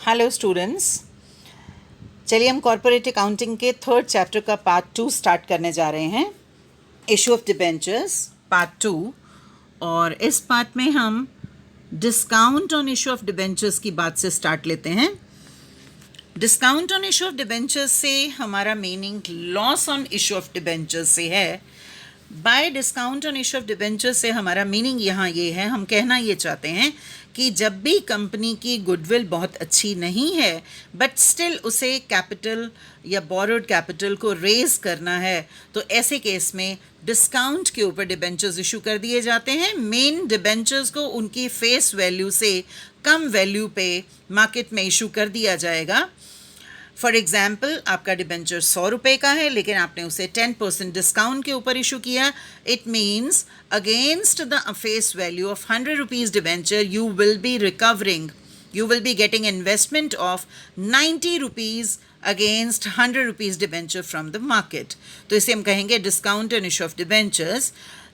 Hello students, चलिए हम corporate accounting के थर्ड चैप्टर का पार्ट 2 स्टार्ट करने जा रहे हैं, इशू ऑफ डिबेंचर्स पार्ट 2। और इस पार्ट में हम discount on issue of debentures की बात से स्टार्ट लेते हैं। Discount on issue of debentures से हमारा meaning loss on issue of debentures से है। Bye discount on issue of debentures से हमारा मीनिंग यहाँ ये है, हम कहना ये चाहते हैं कि जब भी कंपनी की गुडविल बहुत अच्छी नहीं है बट स्टिल उसे कैपिटल या बोरोड कैपिटल को रेज करना है, तो ऐसे केस में डिस्काउंट के ऊपर डिबेंचर्स इशू कर दिए जाते हैं। मेन डिबेंचर्स को उनकी फेस वैल्यू से कम वैल्यू पे मार्केट में इशू कर दिया जाएगा। फॉर एग्जाम्पल, आपका डिबेंचर 100 रुपये का है लेकिन आपने उसे 10% डिस्काउंट के ऊपर इशू किया। It means against the face value of 100 rupees debenture you will be recovering, you will be getting investment of 90 rupees against 100 rupees debenture from the market. तो इसे हम कहेंगे discount on issue of debentures.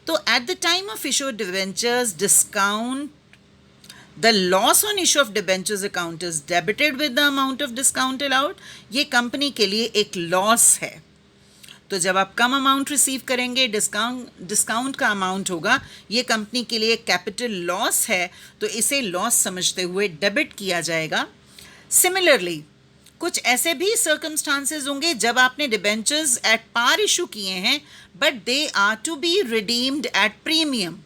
तो at the time of issue of debentures, the loss on issue of debentures account is debited with the amount of discount allowed. ये company के लिए एक loss है। तो जब आप कम अमाउंट रिसीव करेंगे, डिस्काउंट का अमाउंट होगा, ये कंपनी के लिए कैपिटल लॉस है, तो इसे लॉस समझते हुए डेबिट किया जाएगा। सिमिलरली कुछ ऐसे भी सर्कमस्टांसेस होंगे जब आपने डिबेंचर्स एट पार इशू किए हैं but they are to be redeemed at premium.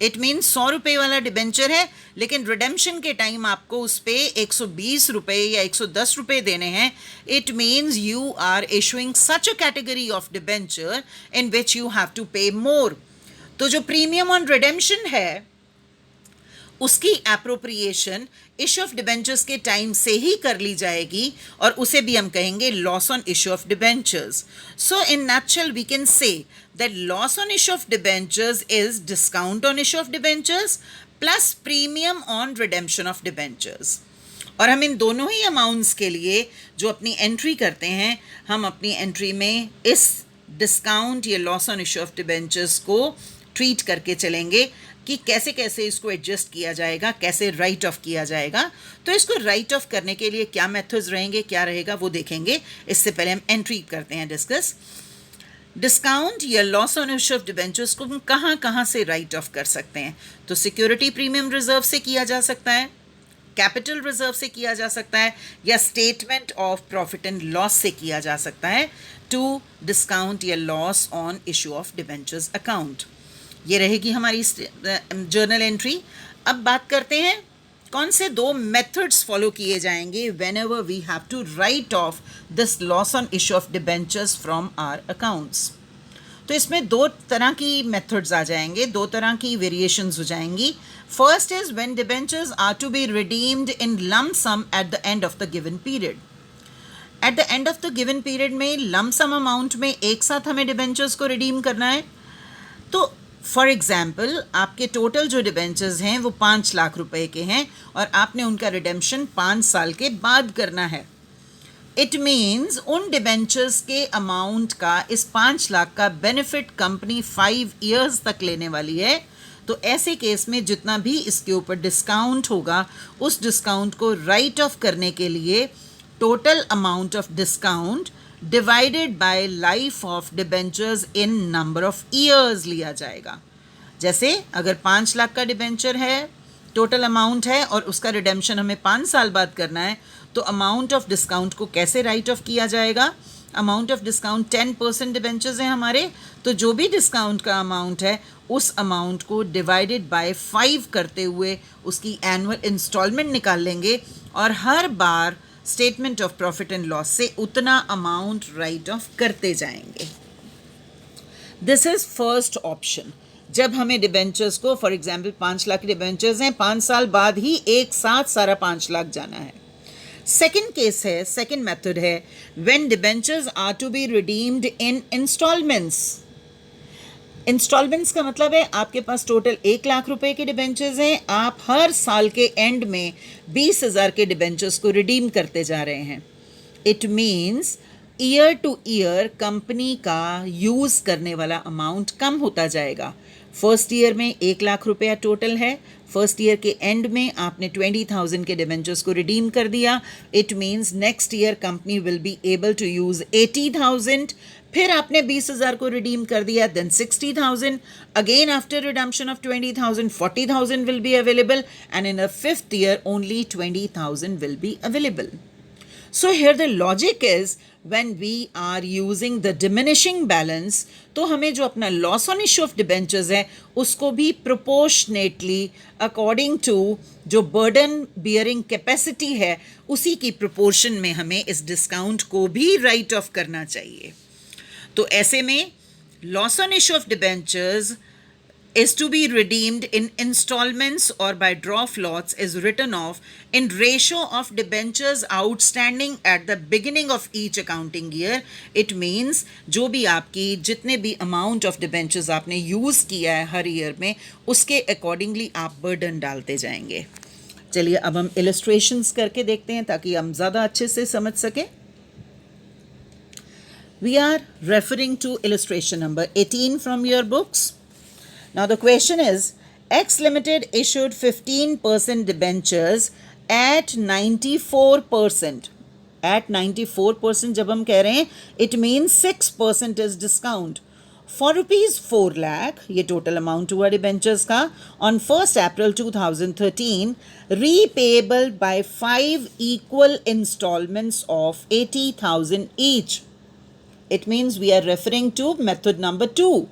It means 100 रुपये वाला डिबेंचर है लेकिन रिडेम्पशन के टाइम आपको उस पर 120 रुपये या 110 रुपये देने हैं। It means you are issuing such a category of debenture in which you have to pay more. तो जो प्रीमियम ऑन रिडेम्पशन है उसकी एप्रोप्रिएशन इशू ऑफ डिबेंचर्स के टाइम से ही कर ली जाएगी और उसे भी हम कहेंगे loss on issue of debentures. So in nutshell we can say that loss on issue of debentures is discount on issue of debentures plus premium on redemption of debentures। और हम इन दोनों ही अमाउंट्स के लिए जो अपनी एंट्री करते हैं, हम अपनी एंट्री में इस डिस्काउंट या loss on issue of debentures को ट्रीट करके चलेंगे कि कैसे कैसे इसको एडजस्ट किया जाएगा, कैसे राइट ऑफ किया जाएगा। तो इसको राइट ऑफ करने के लिए क्या मेथड्स रहेंगे, क्या रहेगा, वो देखेंगे। इससे पहले हम एंट्री करते हैं डिस्कस। डिस्काउंट या loss on issue of debentures को हम कहाँ कहाँ से राइट ऑफ कर सकते हैं? तो सिक्योरिटी प्रीमियम रिजर्व से किया जा सकता है, कैपिटल रिजर्व से किया जा सकता है, या statement of profit and loss से किया जा सकता है टू डिस्काउंट या loss on issue of debentures account. ये रहेगी हमारी जर्नल एंट्री। अब बात करते हैं कौन से दो मेथड्स फॉलो किए जाएंगे whenever we have to write off this loss on issue of debentures from our accounts। तो इसमें दो तरह की मेथड्स आ जाएंगे, दो तरह की वेरिएशंस हो जाएंगी। First is when debentures are to be redeemed in lump sum at the end of the given period. At the end of the given period में लम सम अमाउंट में एक साथ हमें डिबेंचर्स को रिडीम करना है। तो फॉर एग्ज़ाम्पल, आपके टोटल जो डिबेंचर्स हैं वो 5 लाख रुपए के हैं और आपने उनका रिडेम्पशन 5 साल के बाद करना है। इट मीन्स उन डिबेंचर्स के अमाउंट का, इस 5 लाख का बेनिफिट कंपनी 5 ईयर्स तक लेने वाली है। तो ऐसे केस में जितना भी इसके ऊपर डिस्काउंट होगा, उस डिस्काउंट को राइट ऑफ करने के लिए total amount of discount divided by life of debentures in number of years लिया जाएगा। जैसे अगर 5 लाख का डिबेंचर है, टोटल अमाउंट है और उसका रिडेम्पशन हमें 5 साल बाद करना है, तो अमाउंट ऑफ डिस्काउंट को कैसे राइट ऑफ किया जाएगा? अमाउंट ऑफ डिस्काउंट 10% डिबेंचर्स हैं हमारे, तो जो भी डिस्काउंट का अमाउंट है उस अमाउंट को डिवाइडेड बाय 5 करते हुए उसकी एनुअल इंस्टॉलमेंट निकाल लेंगे और हर बार statement of profit and loss से उतना अमाउंट राइट ऑफ करते जाएंगे। This is first option. जब हमें डिबेंचर्स को, फॉर एग्जाम्पल 5 लाख डिबेंचर्स हैं, 5 साल बाद ही एक साथ सारा 5 लाख जाना है। सेकेंड केस है, सेकेंड मेथड है when debentures are to be redeemed in instalments. Instalments का मतलब है आपके पास टोटल 1 लाख रुपए के डिबेंचर्स हैं, आप हर साल के एंड में 20,000 के डिबेंचर्स को रिडीम करते जा रहे हैं। It means year two year company का यूज़ करने वाला अमाउंट कम होता जाएगा। फर्स्ट ईयर में 1 लाख रुपया टोटल है, फर्स्ट ईयर के एंड में आपने 20,000 के डिबेंचर्स को रिडीम कर दिया, it means next year company will be able to use 80,000, फिर आपने 20,000 को रिडीम कर दिया, then 60,000, again after redemption of 20,000 40,000 will be available, and in a fifth year only 20,000 will be available. So here the logic is when we are using the diminishing balance, तो हमें जो अपना loss on issue of debentures है उसको भी proportionately according to जो burden bearing capacity है उसी की proportion में हमें इस discount को भी write off करना चाहिए. तो ऐसे में loss on issue of debentures is to be redeemed in installments or by draw of lots is written off in ratio of debentures outstanding at the beginning of each accounting year. It means जो भी आपकी जितने भी amount of debentures आपने use किया है हर year में उसके accordingly आप burden डालते जाएंगे. चलिए अब हम illustrations करके देखते हैं ताकि हम ज़्यादा अच्छे से समझ सकें. We are referring to illustration number 18 from your books. Now the question is, X Limited issued 15% debentures at 94%. At 94% जब हम कह रहे हैं, it means 6% is discount. For rupees 4 lakh, ये total amount हुआ debentures का, on 1st April 2013, repayable by 5 equal installments of 80,000 each. It means we are referring to method number 2.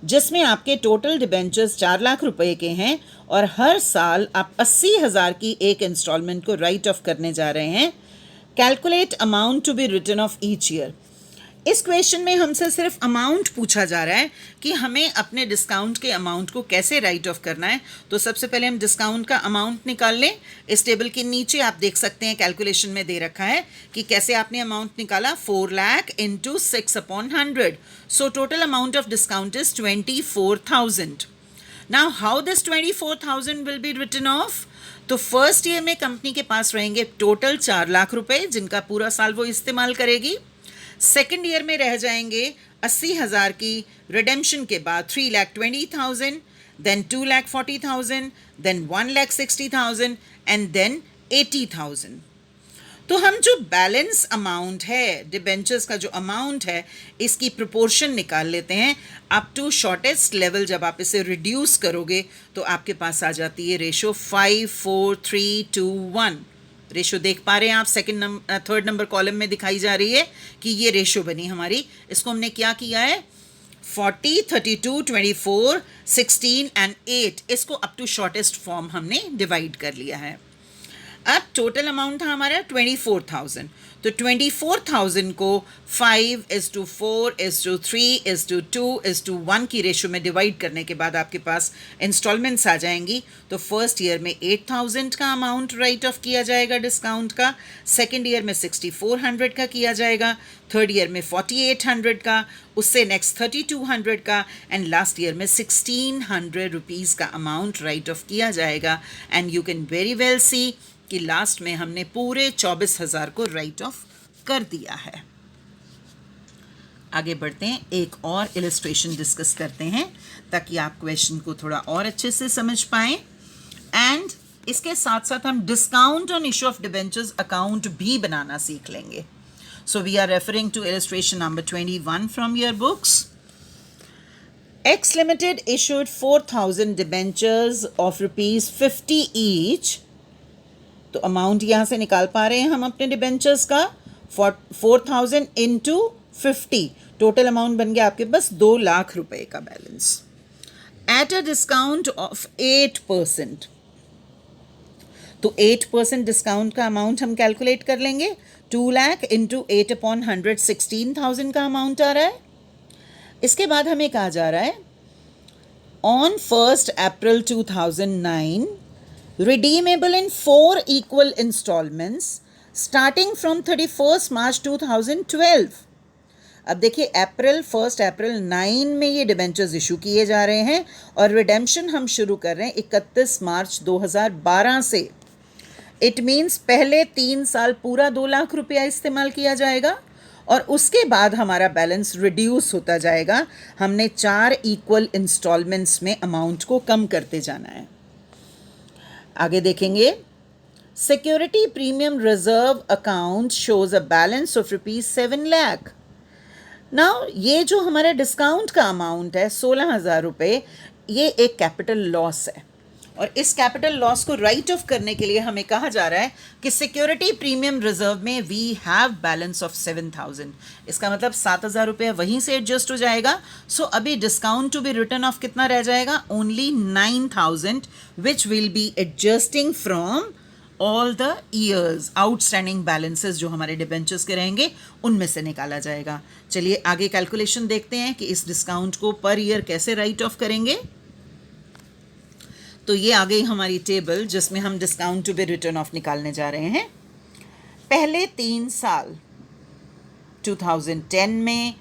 जिसमें आपके टोटल डिबेंचर्स 4 लाख रुपए के हैं और हर साल आप 80,000 की एक इंस्टॉलमेंट को राइट ऑफ करने जा रहे हैं. Calculate amount to be written off each year. इस क्वेश्चन में हमसे सिर्फ अमाउंट पूछा जा रहा है कि हमें अपने डिस्काउंट के अमाउंट को कैसे राइट ऑफ करना है. तो सबसे पहले हम डिस्काउंट का अमाउंट निकाल लें. इस टेबल के नीचे आप देख सकते हैं कैलकुलेशन में दे रखा है कि कैसे आपने अमाउंट निकाला. 4 lakh into 6/100. So total amount of discount is 24,000. Now how this 24,000 will be written off. तो फर्स्ट ईयर में कंपनी के पास रहेंगे टोटल 4 लाख रुपए जिनका पूरा साल वो इस्तेमाल करेगी. सेकेंड ईयर में रह जाएंगे 80,000 की रिडेम्पशन के बाद 3,20,000, देन 2,40,000, देन 1,60,000 एंड देन 80,000. तो हम जो बैलेंस अमाउंट है डिबेंचर्स का जो अमाउंट है इसकी प्रोपोर्शन निकाल लेते हैं. अप टू शॉर्टेस्ट लेवल जब आप इसे रिड्यूस करोगे तो आपके पास आ जाती है रेशो 5, 4, 3, 2, 1. रेशो देख पा रहे हैं आप, थर्ड नंबर कॉलम में दिखाई जा रही है कि ये रेशो बनी हमारी. इसको हमने क्या किया है, 40, 32, 24, 16 एंड 8 इसको अप टू शॉर्टेस्ट फॉर्म हमने डिवाइड कर लिया है. अब टोटल अमाउंट था हमारा 24,000. तो 24,000 को 5:4:3:2:1 की रेशो में डिवाइड करने के बाद आपके पास इंस्टॉलमेंट्स आ जाएंगी. तो फर्स्ट ईयर में 8,000 का अमाउंट राइट ऑफ किया जाएगा डिस्काउंट का, सेकेंड ईयर में 6,400 का किया जाएगा, थर्ड ईयर में 4,800 का, उससे नेक्स्ट 3,200 का एंड लास्ट ईयर में 1,600 रुपीज़ का अमाउंट राइट ऑफ किया जाएगा. And you can very well see कि लास्ट में हमने पूरे 24,000 को राइट ऑफ कर दिया है. आगे बढ़ते हैं, एक और इलस्ट्रेशन डिस्कस करते हैं ताकि आप क्वेश्चन को थोड़ा और अच्छे से समझ पाएं. एंड इसके साथ साथ हम discount on issue of debentures account भी बनाना सीख लेंगे. So we are referring to illustration number 21 from your books. X Limited issued 4,000 debentures of rupees 50 each. तो अमाउंट यहाँ से निकाल पा रहे हैं हम अपने डिबेंचर्स का. 4,000 इंटू 50 टोटल अमाउंट बन गया आपके पास 2 लाख रुपए का balance at a discount of 8%. तो 8% डिस्काउंट का अमाउंट हम कैलकुलेट कर लेंगे. 2 लाख इंटू 8/100 16,000 का अमाउंट आ रहा है. इसके बाद हमें कहा जा रहा है on 1st April 2009 redeemable in 4 equal installments starting from 31st March 2012. अब देखिए 1st April 9 में ये डिबेंचर्स इशू किए जा रहे हैं और रिडेम्पशन हम शुरू कर रहे हैं 31 मार्च 2012 से. इट मीन्स पहले 3 साल पूरा 2 लाख रुपया इस्तेमाल किया जाएगा और उसके बाद हमारा बैलेंस रिड्यूस होता जाएगा। हमने 4 इक्वल इंस्टॉलमेंट्स में अमाउंट को कम करते जाना है। आगे देखेंगे, security premium reserve account shows a balance of ₹7 lakh. Now ये जो हमारा डिस्काउंट का अमाउंट है 16,000 रुपये, ये एक कैपिटल लॉस है और इस कैपिटल लॉस को राइट ऑफ करने के लिए हमें कहा जा रहा है कि सिक्योरिटी प्रीमियम रिजर्व में वी हैव बैलेंस ऑफ 7,000। इसका मतलब 7,000 रुपये वहीं से एडजस्ट हो जाएगा। सो अभी discount to be written off कितना रह जाएगा? Only 9,000, which will be adjusting from all the years outstanding balances जो हमारे डिबेंचर्स के रहेंगे उनमें से निकाला जाएगा। चलिए आगे कैलकुलेशन देखते हैं कि इस डिस्काउंट को पर ईयर कैसे राइट ऑफ करेंगे। तो ये आ गई हमारी टेबल जिसमें हम discount to be written off निकालने जा रहे हैं। पहले 3 साल 2010 में,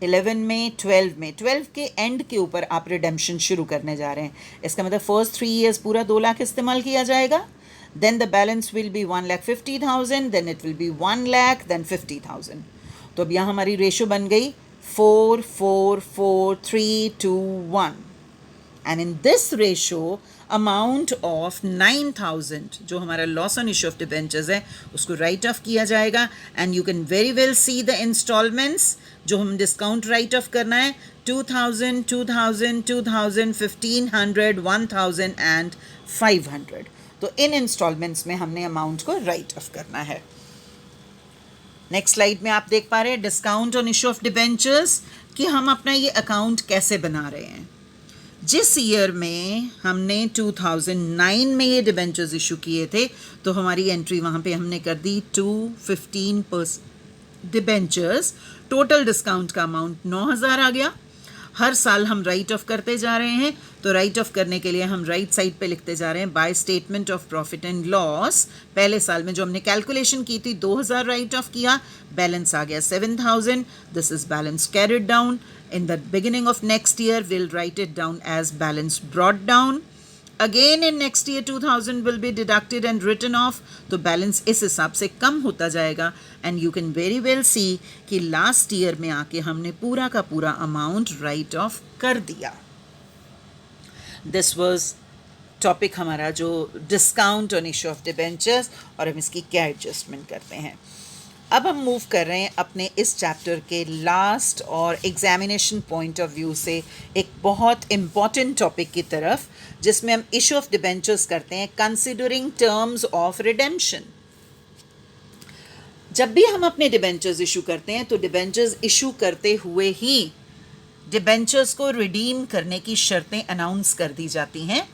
11 में, 12 में, 12 के एंड के ऊपर आप रिडेम्पशन शुरू करने जा रहे हैं। इसका मतलब फर्स्ट 3 ईयर्स पूरा 2 लाख इस्तेमाल किया जाएगा। Then the balance will be 1,50,000, then it will be 1 lakh, then 50,000. तो अब यहाँ हमारी रेशो बन गई 4, 4, 4, 3, 2, 1. And in this ratio, amount of 9,000 जो हमारा loss on issue of debentures है उसको राइट ऑफ किया जाएगा। And you can very well see the instalments जो हम डिस्काउंट राइट ऑफ करना है, 2,000, 2,000, 2,000, 1,500, 1,000 एंड 500। तो इन इंस्टॉलमेंट्स में हमने अमाउंट को राइट ऑफ करना है। नेक्स्ट स्लाइड में आप देख पा रहे हैं discount on issue of debentures कि हम अपना ये अकाउंट कैसे बना रहे हैं। जिस ईयर में हमने 2009 में ये डिबेंचर्स इशू किए थे तो हमारी एंट्री वहाँ पे हमने कर दी 215% डिबेंचर्स। टोटल डिस्काउंट का अमाउंट 9,000 आ गया। हर साल हम राइट ऑफ करते जा रहे हैं तो राइट ऑफ करने के लिए हम राइट साइड पे लिखते जा रहे हैं by statement of profit and loss. पहले साल में जो हमने कैलकुलेशन की थी 2,000 राइट ऑफ किया, बैलेंस आ गया 7,000। This is balance carried down. In the beginning of next year will write it down as balance brought down. Again in next year 2,000 will be deducted and written off. तो balance इस हिसाब से कम होता जाएगा। And you can very well see कि last year में आके हमने पूरा का पूरा अमाउंट राइट ऑफ कर दिया। दिस वॉज टॉपिक हमारा जो discount on issue of debentures, और हम इसकी क्या एडजस्टमेंट करते हैं। अब हम मूव कर रहे हैं अपने इस चैप्टर के लास्ट और एग्जामिनेशन पॉइंट ऑफ व्यू से एक बहुत इम्पॉर्टेंट टॉपिक की तरफ, जिसमें हम इशू ऑफ डिबेंचर्स करते हैं कंसिडरिंग टर्म्स ऑफ रिडेम्पशन। जब भी हम अपने डिबेंचर्स इशू करते हैं तो डिबेंचर्स इशू करते हुए ही डिबेंचर्स को रिडीम करने की शर्तें अनाउंस कर दी जाती हैं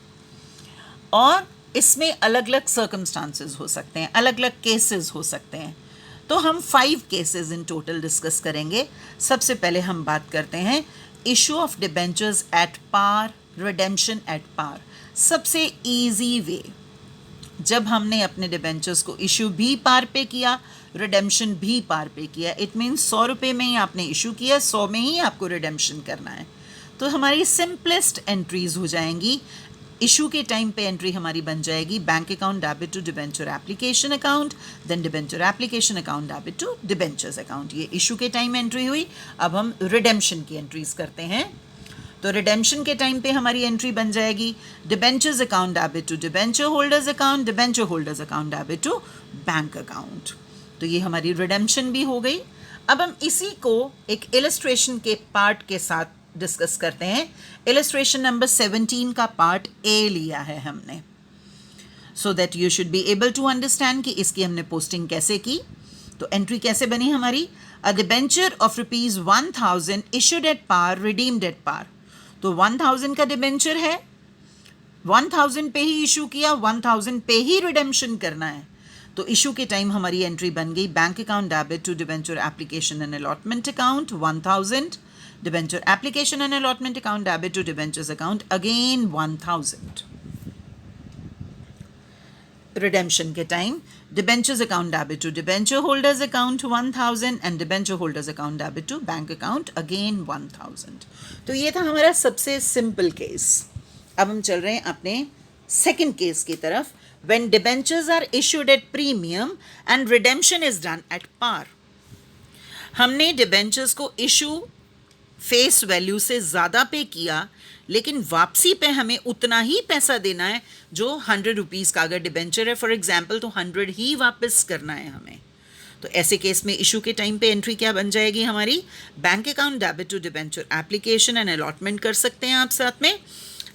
और इसमें अलग अलग सर्कमस्टांसेस हो सकते हैं, अलग अलग केसेस हो सकते हैं। तो हम 5 केसेस इन टोटल डिस्कस करेंगे। सबसे पहले हम बात करते हैं issue of debentures at par, redemption at par. सबसे इजी वे, जब हमने अपने डिबेंचर्स को इशू भी पार पे किया, रिडेम्पशन भी पार पे किया, इट मीन्स 100 रुपये में ही आपने इशू किया, 100 में ही आपको रिडेम्पशन करना है, तो हमारी सिंपलेस्ट एंट्रीज हो जाएंगी। इशू के टाइम पे एंट्री हमारी बन जाएगी bank account debit to debenture application account, then debenture application account debit to debentures account. ये इशू के टाइम एंट्री हुई। अब हम रिडेम्पशन की एंट्रीज करते हैं। तो रिडेम्पशन के टाइम पे हमारी एंट्री बन जाएगी debentures account debit to debenture holders account, debenture holders account debit to bank account. तो ये हमारी रिडेम्पशन भी हो गई। अब हम इसी को एक इलस्ट्रेशन के पार्ट के साथ डिस्कस करते हैं। इलस्ट्रेशन नंबर 17 का पार्ट ए लिया है हमने, so that you should be able to understand कि इसकी हमने पोस्टिंग कैसे की। तो एंट्री कैसे बनी हमारी, a debenture of ₹1,000 issued at par, redeemed at par. तो 1,000 का डिबेंचर है, 1,000 पे ही इशू किया, 1,000 पे ही रिडेम्पशन करना है। तो इशू के टाइम हमारी एंट्री बन गई bank account debit to debenture application and allotment account 1,000, debenture application and allotment account debit to debentures account again 1,000। Redemption के time debentures account debit to debenture holders account 1,000 and debenture holders account debit to bank account again 1,000। तो ये था हमारा सबसे simple case. अब हम चल रहे हैं अपने सेकंड केस की तरफ, when debentures are issued at premium and redemption is done at par। हमने डिबेंचर्स को इशू फेस वैल्यू से ज़्यादा पे किया, लेकिन वापसी पे हमें उतना ही पैसा देना है जो 100 रुपीज़ का अगर डिबेंचर है फॉर एग्जांपल, तो 100 ही वापस करना है हमें। तो ऐसे केस में इशू के टाइम पे एंट्री क्या बन जाएगी हमारी? Bank account debit to debenture application and allotment कर सकते हैं आप साथ में।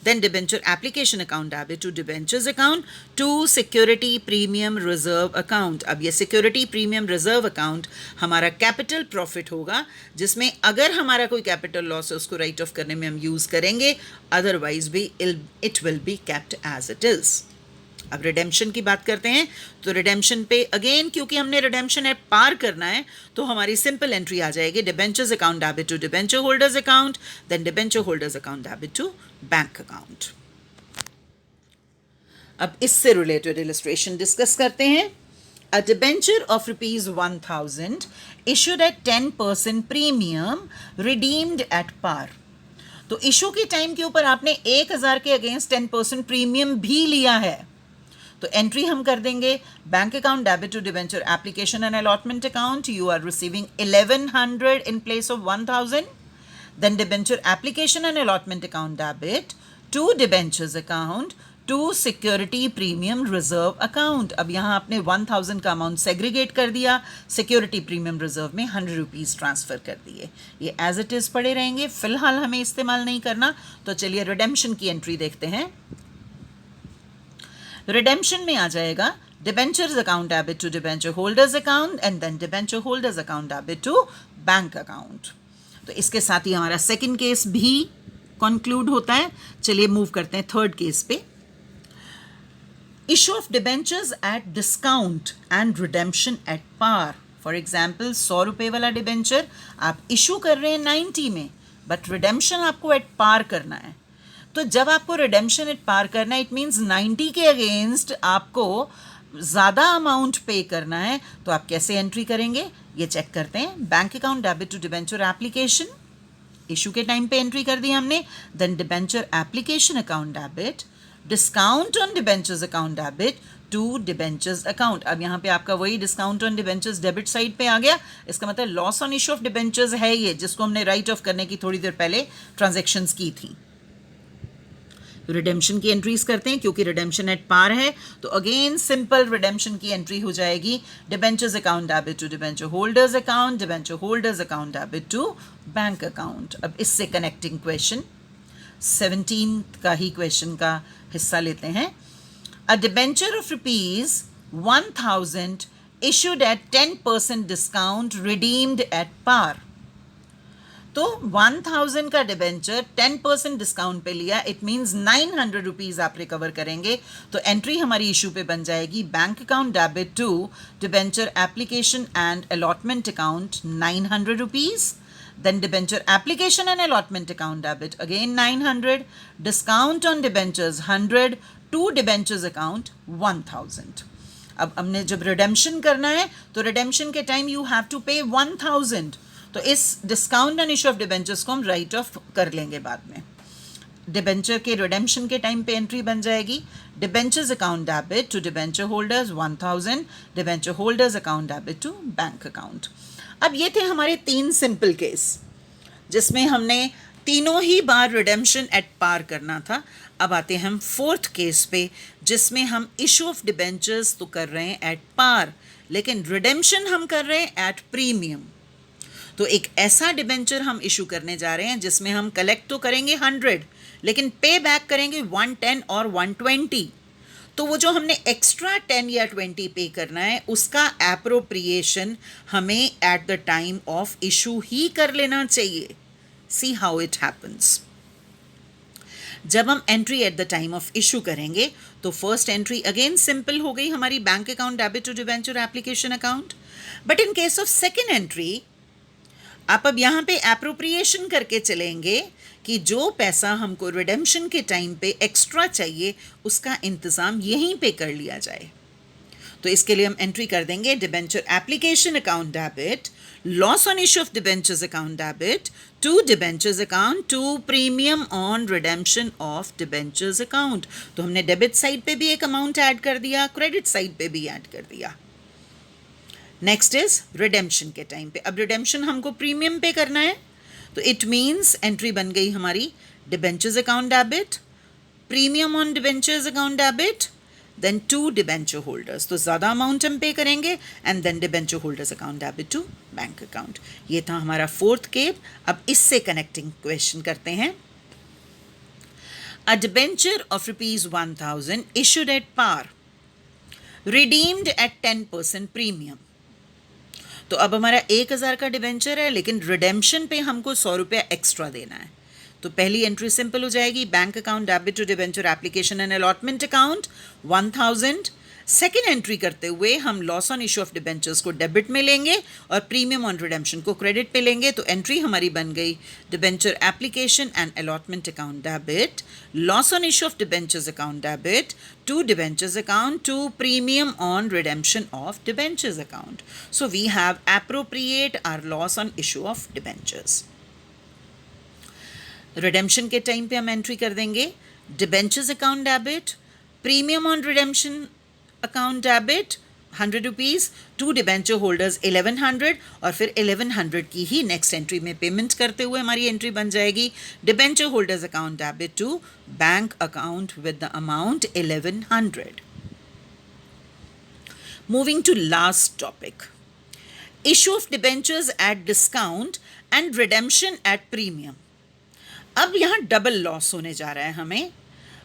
Then debenture application account debit to debentures account to security premium reserve account. अब ये सिक्योरिटी प्रीमियम रिजर्व अकाउंट हमारा कैपिटल प्रॉफिट होगा, जिसमें अगर हमारा कोई कैपिटल लॉस है उसको राइट ऑफ करने में हम यूज़ करेंगे, अदरवाइज भी it will be kept as it is. अब रिडेम्पशन की बात करते हैं, तो रिडेम्पशन पे अगेन क्योंकि हमने रिडेम्पशन एट पार करना है, तो हमारी सिंपल एंट्री आ जाएगी debentures account debit to debenture holders account, then debenture holders account debit to bank account. अब इससे रिलेटेड इलस्ट्रेशन डिस्कस करते हैं। A debenture of ₹1000 issued at 10% premium redeemed at par. तो इशू के टाइम के ऊपर आपने 1000 के अगेंस्ट 10% प्रीमियम भी लिया है, तो एंट्री हम कर देंगे bank account debit to debenture application and allotment account. You are receiving 1100 in place of 1000। Then debenture application and allotment account debit to debentures account to security premium reserve account. अब यहाँ आपने 1000 का amount segregate कर दिया, security premium reserve में 100 rupees transfer कर दिए। ये एज इट इज़ पड़े रहेंगे, फिलहाल हमें इस्तेमाल नहीं करना। तो चलिए रिडेम्पशन की एंट्री देखते हैं। रिडेम्पशन में आ जाएगा debentures account debit to debenture holders account and then debenture holders account debit to bank account. तो इसके साथ ही हमारा सेकंड केस भी कंक्लूड होता है। चलिए मूव करते हैं थर्ड केस पे। Issue of debentures at discount and redemption at par. For example 100 रुपये वाला डिबेंचर आप इशू कर रहे हैं 90 में, बट रिडेम्पशन आपको एट पार करना है। तो जब आपको रिडेम्पशन एट पार करना है, इट मीन्स 90 के अगेंस्ट आपको ज़्यादा अमाउंट पे करना है, तो आप कैसे एंट्री करेंगे ये चेक करते हैं। Bank account debit to debenture application, issue के टाइम पे एंट्री कर दी हमने। Then debenture application account debit, discount on debentures account debit to debentures account. अब यहाँ पे आपका वही discount on debentures debit side पे आ गया। इसका मतलब loss on issue of debentures है ये, जिसको हमने राइट ऑफ करने की थोड़ी देर पहले ट्रांजेक्शन्स की थी। रिडेम्पशन की एंट्रीज करते हैं, क्योंकि रिडेम्पशन एट पार है तो अगेन सिंपल रिडेम्पशन की एंट्री हो जाएगी debentures account debit to debenture holders account, debenture holders account debit to bank account. अब इससे कनेक्टिंग क्वेश्चन 17 का ही क्वेश्चन का हिस्सा लेते हैं। A debenture of ₹1000 issued at 10% discount redeemed at par. तो 1000 का डिबेंचर 10% डिस्काउंट पे लिया, इट मीन्स 900 रुपीज़ आप रिकवर करेंगे। तो एंट्री हमारी इशू पे बन जाएगी bank account debit to debenture application and allotment account 900 rupees. Then debenture application and allotment account debit again 900, discount on debentures 100 to debentures account 1000। अब हमने जब रिडेम्पशन करना है तो रिडेम्पशन के टाइम यू हैव टू पे 1000, तो इस discount and issue of debentures को हम राइट ऑफ कर लेंगे बाद में। डिबेंचर के रिडेम्पशन के टाइम पे एंट्री बन जाएगी debentures account debit to debenture holders 1000, debenture holders account debit to bank account. अब ये थे हमारे 3 सिंपल केस जिसमें हमने तीनों ही बार रिडेम्पशन एट पार करना था। अब आते हैं हम फोर्थ केस पे, जिसमें हम इशू ऑफ डिबेंचर्स तो कर रहे हैं एट पार, लेकिन रिडेम्पशन हम कर रहे हैं एट प्रीमियम। तो एक ऐसा डिबेंचर हम इशू करने जा रहे हैं जिसमें हम कलेक्ट तो करेंगे 100, लेकिन पे बैक करेंगे 110 और 120। तो वो जो हमने एक्स्ट्रा 10 या 20 पे करना है उसका एप्रोप्रिएशन हमें at the time of issue ही कर लेना चाहिए। See how it happens. जब हम entry at the time of issue करेंगे तो फर्स्ट एंट्री अगेन सिंपल हो गई हमारी bank account debit to debenture application account. But in case of second entry आप अब यहाँ पे एप्रोप्रिएशन करके चलेंगे कि जो पैसा हमको रिडेम्पशन के टाइम पे एक्स्ट्रा चाहिए उसका इंतज़ाम यहीं पे कर लिया जाए। तो इसके लिए हम एंट्री कर देंगे debenture application account debit, loss on issue of debentures account debit to debentures account to premium on redemption of debentures account. तो हमने डेबिट साइड पे भी एक अमाउंट ऐड कर दिया, क्रेडिट साइड पे भी ऐड कर दिया। नेक्स्ट इज रिडेम्पशन के टाइम पे। अब रिडेम्पशन हमको प्रीमियम पे करना है, तो इट मीन्स एंट्री बन गई हमारी debentures account debit, premium on debentures account debit, then to debenture holders, तो ज़्यादा अमाउंट हम पे करेंगे, and then debenture holders account debit to bank account. ये था हमारा फोर्थ केप। अब इससे कनेक्टिंग क्वेश्चन करते हैं। A debenture of ₹1000 issued at par, redeemed at 10% premium. तो अब हमारा 1000 का डिबेंचर है, लेकिन रिडेम्पशन पे हमको 100 रुपया एक्स्ट्रा देना है। तो पहली एंट्री सिंपल हो जाएगी, bank account debit to debenture application and allotment account 1000। Second entry करते हुए हम loss on issue of debentures को डेबिट में लेंगे और प्रीमियम ऑन रिडेम्पशन को क्रेडिट पे लेंगे। तो एंट्री हमारी बन गई debenture application and allotment account debit, loss on issue of debentures account debit to debentures account to premium on redemption of debentures account. So we have appropriate our loss on issue of debentures. Redemption के time पे हम entry कर देंगे debentures account debit, premium on redemption account debit 100 rupees, to debenture holders 1100, और फिर 1100 की ही next entry में पेमेंट करते हुए हमारी एंट्री बन जाएगी debenture holders account debit to bank account with the amount 1100। Moving to last topic, issue of debentures at discount and redemption at premium. अब यहाँ डबल लॉस होने जा रहा है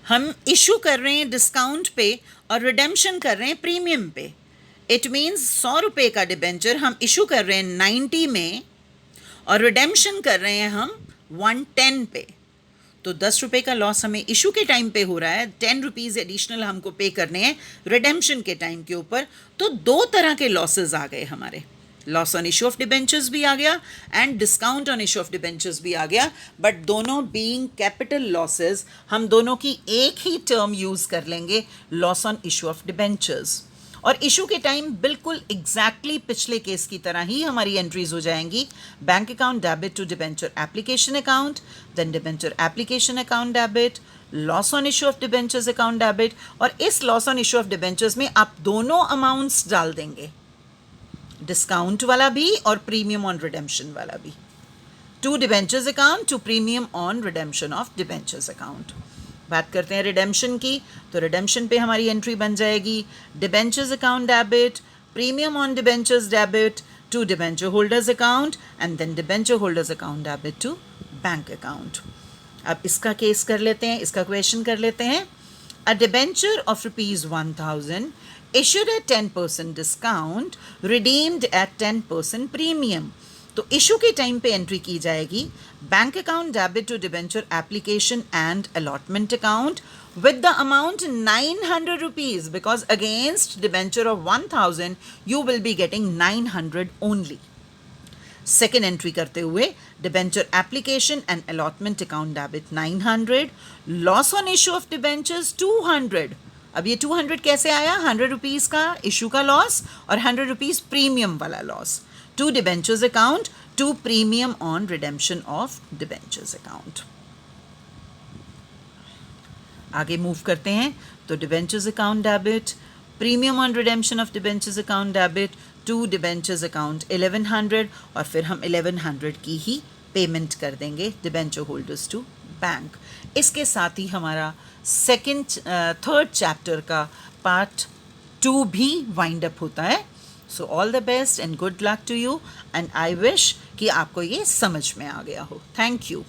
हम इशू कर रहे हैं डिस्काउंट पे और रिडेम्पशन कर रहे हैं प्रीमियम पे। इट मीन्स 100 रुपये का डिबेंचर हम इशू कर रहे हैं 90 में और रिडेम्पशन कर रहे हैं हम 110 पे। तो 10 रुपये का लॉस हमें इशू के टाइम पे हो रहा है, 10 रुपीज़ एडिशनल हमको पे करने हैं रिडेम्पशन के टाइम के ऊपर। तो दो तरह के लॉसेस आ गए हमारे, loss on issue of debentures भी आ गया and discount on issue of debentures भी आ गया, बट दोनों बीइंग कैपिटल लॉसेस, हम दोनों की एक ही टर्म यूज़ कर लेंगे, loss on issue of debentures. और इशू के टाइम बिल्कुल एग्जैक्टली पिछले केस की तरह ही हमारी एंट्रीज हो जाएंगी, bank account debit to debenture application account, then debenture application account debit, loss on issue of debentures account debit. और इस loss on issue of debentures में आप दोनों अमाउंट्स डाल देंगे, डिस्काउंट वाला भी और प्रीमियम ऑन रिडेम्पशन वाला भी, to debentures account to premium on redemption of debentures account. बात करते हैं रिडेम्पशन की, तो रिडेम्पशन पे हमारी एंट्री बन जाएगी debentures account debit, premium on debentures debit to debenture holders account, and then debenture holders account debit to bank account. अब इसका केस कर लेते हैं, इसका क्वेश्चन कर लेते हैं। A debenture of ₹1000 issued at 10% discount, redeemed at 10% premium। तो इशू के टाइम पे एंट्री की जाएगी bank account debit to debenture application and allotment account with the amount 900 rupees, because against debenture of 1000 you will be getting 900 only। Second entry करते हुए debenture application and allotment account debit 900, loss on issue of debentures 200। अब ये 200 कैसे आया, 100 rupees का issue का loss और 100 rupees premium वाला loss, to debentures account to premium on redemption of debentures account. आगे मूव करते हैं, तो debentures account debit, premium on redemption of debentures account debit to debentures account 1100, और फिर हम 1100 की ही पेमेंट कर देंगे डिबेंचर होल्डर्स टू बैंक। इसके साथ ही हमारा थर्ड चैप्टर का पार्ट 2 भी वाइंड अप होता है। So all the best and good luck to you, and I wish कि आपको ये समझ में आ गया हो। Thank you.